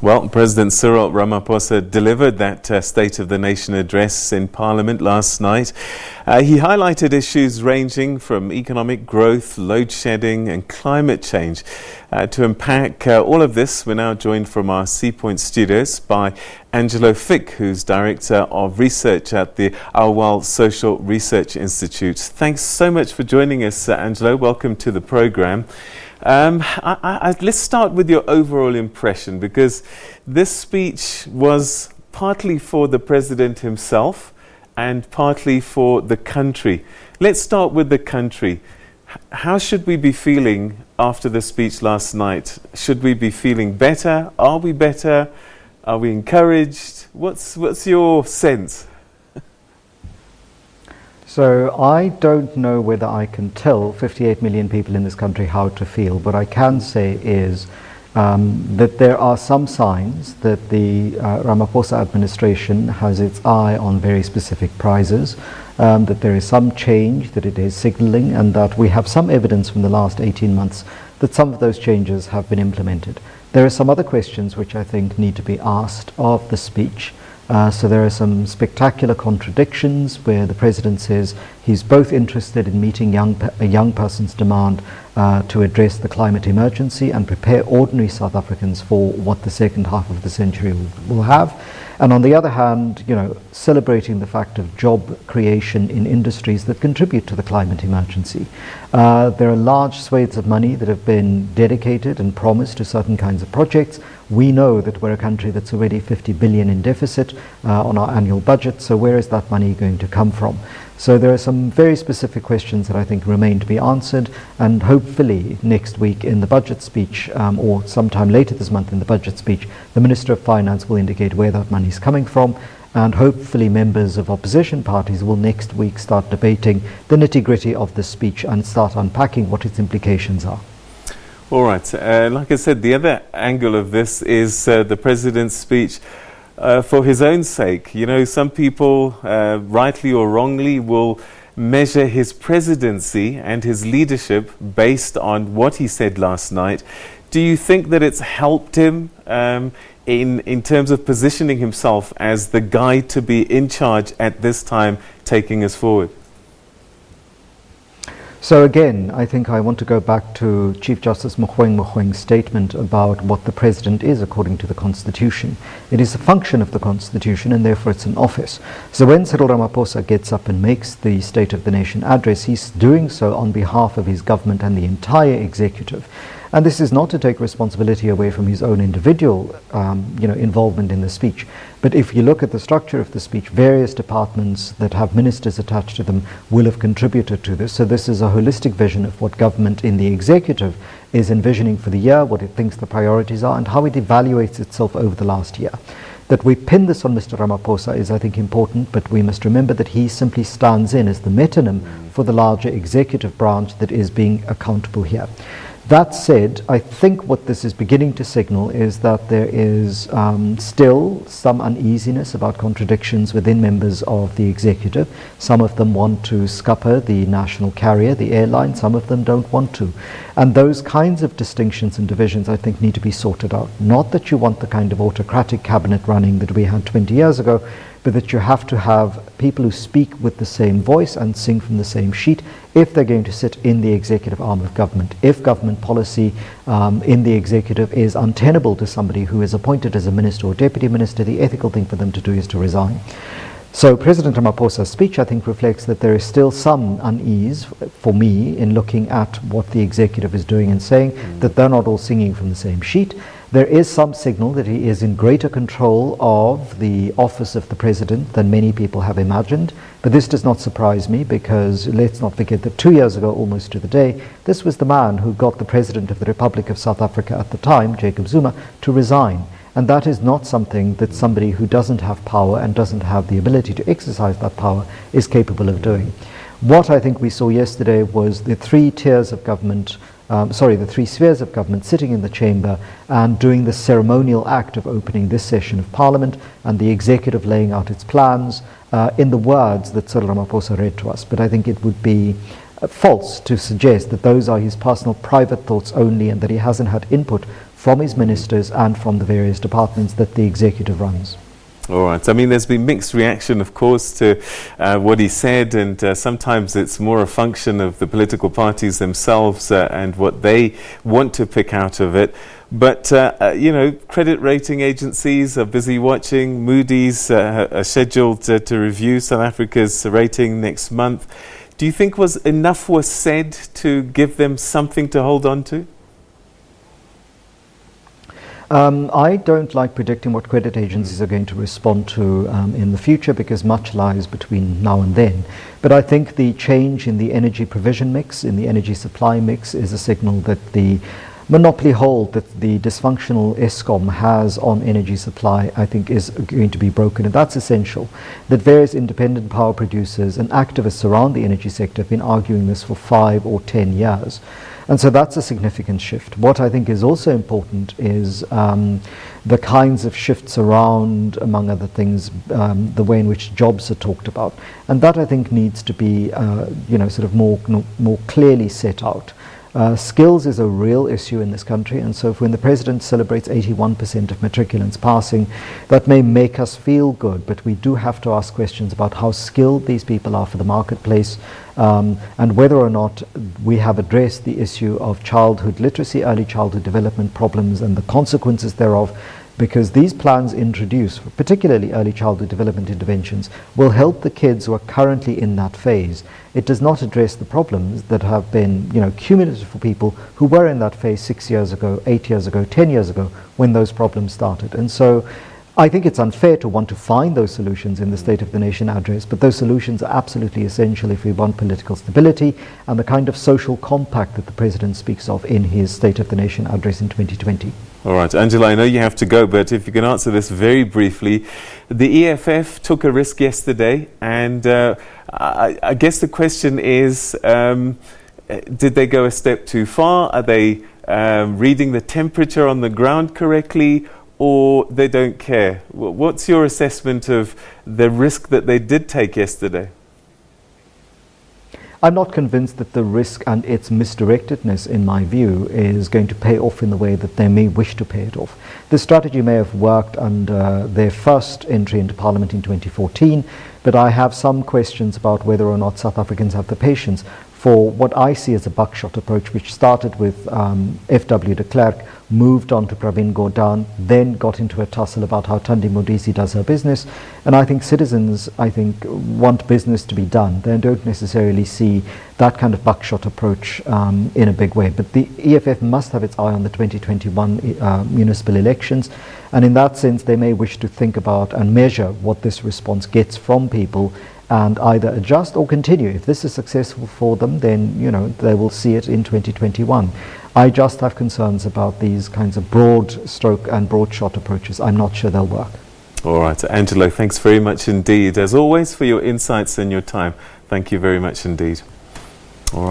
Well, President Cyril Ramaphosa delivered that State of the Nation address in Parliament last night. He highlighted issues ranging from economic growth, load shedding and climate change. To unpack all of this, we're now joined from our Sea Point studios by Angelo Fick, who's Director of Research at the Auwal Social Research Institute. Thanks so much for joining us, Angelo. Welcome to the programme. Let's start with your overall impression, because this speech was partly for the president himself and partly for the country. Let's start with the country. How should we be feeling after the speech last night? Should we be feeling better? Are we better? Are we encouraged? What's your sense? So I don't know whether I can tell 58 million people in this country how to feel. What I can say is that there are some signs that the Ramaphosa administration has its eye on very specific prizes, that there is some change that it is signalling, and that we have some evidence from the last 18 months that some of those changes have been implemented. There are some other questions which I think need to be asked of the speech. So there are some spectacular contradictions where the president says he's both interested in meeting a young person's demand to address the climate emergency and prepare ordinary South Africans for what the second half of the century will have. And on the other hand, celebrating the fact of job creation in industries that contribute to the climate emergency. There are large swathes of money that have been dedicated and promised to certain kinds of projects. We know that we're a country that's already 50 billion in deficit on our annual budget. So where is that money going to come from? So there are some very specific questions that I think remain to be answered, and hopefully next week in the budget speech, or sometime later this month in the budget speech, the Minister of Finance will indicate where that money is coming from, and hopefully members of opposition parties will next week start debating the nitty-gritty of the speech and start unpacking what its implications are. All right. Like I said, the other angle of this is the President's speech. For his own sake, some people, rightly or wrongly, will measure his presidency and his leadership based on what he said last night. Do you think that it's helped him in terms of positioning himself as the guy to be in charge at this time, taking us forward? So again, I think I want to go back to Chief Justice Mogoeng's statement about what the president is according to the Constitution. It is a function of the Constitution, and therefore it's an office. So when Cyril Ramaphosa gets up and makes the State of the Nation address, he's doing so on behalf of his government and the entire executive. And this is not to take responsibility away from his own individual involvement in the speech. But if you look at the structure of the speech, various departments that have ministers attached to them will have contributed to this. So this is a holistic vision of what government in the executive is envisioning for the year, what it thinks the priorities are, and how it evaluates itself over the last year. That we pin this on Mr. Ramaphosa is, I think, important, but we must remember that he simply stands in as the metonym for the larger executive branch that is being accountable here. That said, I think what this is beginning to signal is that there is still some uneasiness about contradictions within members of the executive. Some of them want to scupper the national carrier, the airline, some of them don't want to. And those kinds of distinctions and divisions, I think, need to be sorted out. Not that you want the kind of autocratic cabinet running that we had 20 years ago, but that you have to have people who speak with the same voice and sing from the same sheet if they're going to sit in the executive arm of government. If government policy in the executive is untenable to somebody who is appointed as a minister or deputy minister, the ethical thing for them to do is to resign. So President Ramaphosa's speech, I think, reflects that there is still some unease for me in looking at what the executive is doing and saying that they're not all singing from the same sheet. There is some signal that he is in greater control of the office of the president than many people have imagined. But this does not surprise me, because let's not forget that 2 years ago, almost to the day, this was the man who got the president of the Republic of South Africa at the time, Jacob Zuma, to resign. And that is not something that somebody who doesn't have power and doesn't have the ability to exercise that power is capable of doing. What I think we saw yesterday was the three tiers of government, the three spheres of government sitting in the chamber and doing the ceremonial act of opening this session of Parliament, and the executive laying out its plans in the words that Cyril Ramaphosa read to us. But I think it would be false to suggest that those are his personal private thoughts only and that he hasn't had input from his ministers and from the various departments that the executive runs. All right. I mean, there's been mixed reaction, of course, to what he said, and sometimes it's more a function of the political parties themselves and what they want to pick out of it. But, credit rating agencies are busy watching. Moody's are scheduled to review South Africa's rating next month. Do you think enough was said to give them something to hold on to? I don't like predicting what credit agencies are going to respond to in the future, because much lies between now and then. But I think the change in the energy provision mix, in the energy supply mix, is a signal that the monopoly hold that the dysfunctional Eskom has on energy supply, I think, is going to be broken. And that's essential. That various independent power producers and activists around the energy sector have been arguing this for 5 or 10 years. And so that's a significant shift. What I think is also important is the kinds of shifts around, among other things, the way in which jobs are talked about. And that, I think, needs to be sort of more clearly set out. Skills is a real issue in this country, and so when the President celebrates 81% of matriculants passing, that may make us feel good, but we do have to ask questions about how skilled these people are for the marketplace, and whether or not we have addressed the issue of childhood literacy, early childhood development problems and the consequences thereof, because these plans introduce, particularly early childhood development interventions, will help the kids who are currently in that phase. It does not address the problems that have been, cumulative for people who were in that phase 6 years ago, 8 years ago, 10 years ago, when those problems started. And so I think it's unfair to want to find those solutions in the State of the Nation address, but those solutions are absolutely essential if we want political stability and the kind of social compact that the President speaks of in his State of the Nation address in 2020. All right, Angela, I know you have to go, but if you can answer this very briefly. The EFF took a risk yesterday, and I guess the question is, did they go a step too far? Are they reading the temperature on the ground correctly, or they don't care? What's your assessment of the risk that they did take yesterday? I'm not convinced that the risk and its misdirectedness, in my view, is going to pay off in the way that they may wish to pay it off. This strategy may have worked under their first entry into Parliament in 2014, but I have some questions about whether or not South Africans have the patience for what I see as a buckshot approach, which started with F.W. de Klerk, moved on to Pravin Gordhan, then got into a tussle about how Thandi Modise does her business. And I think citizens, want business to be done. They don't necessarily see that kind of buckshot approach in a big way. But the EFF must have its eye on the 2021 municipal elections. And in that sense, they may wish to think about and measure what this response gets from people, and either adjust or continue. If this is successful for them, then they will see it in 2021. I just have concerns about these kinds of broad stroke and broad shot approaches. I'm not sure they'll work. All right, Angelo, thanks very much indeed, as always, for your insights and your time. Thank you very much indeed.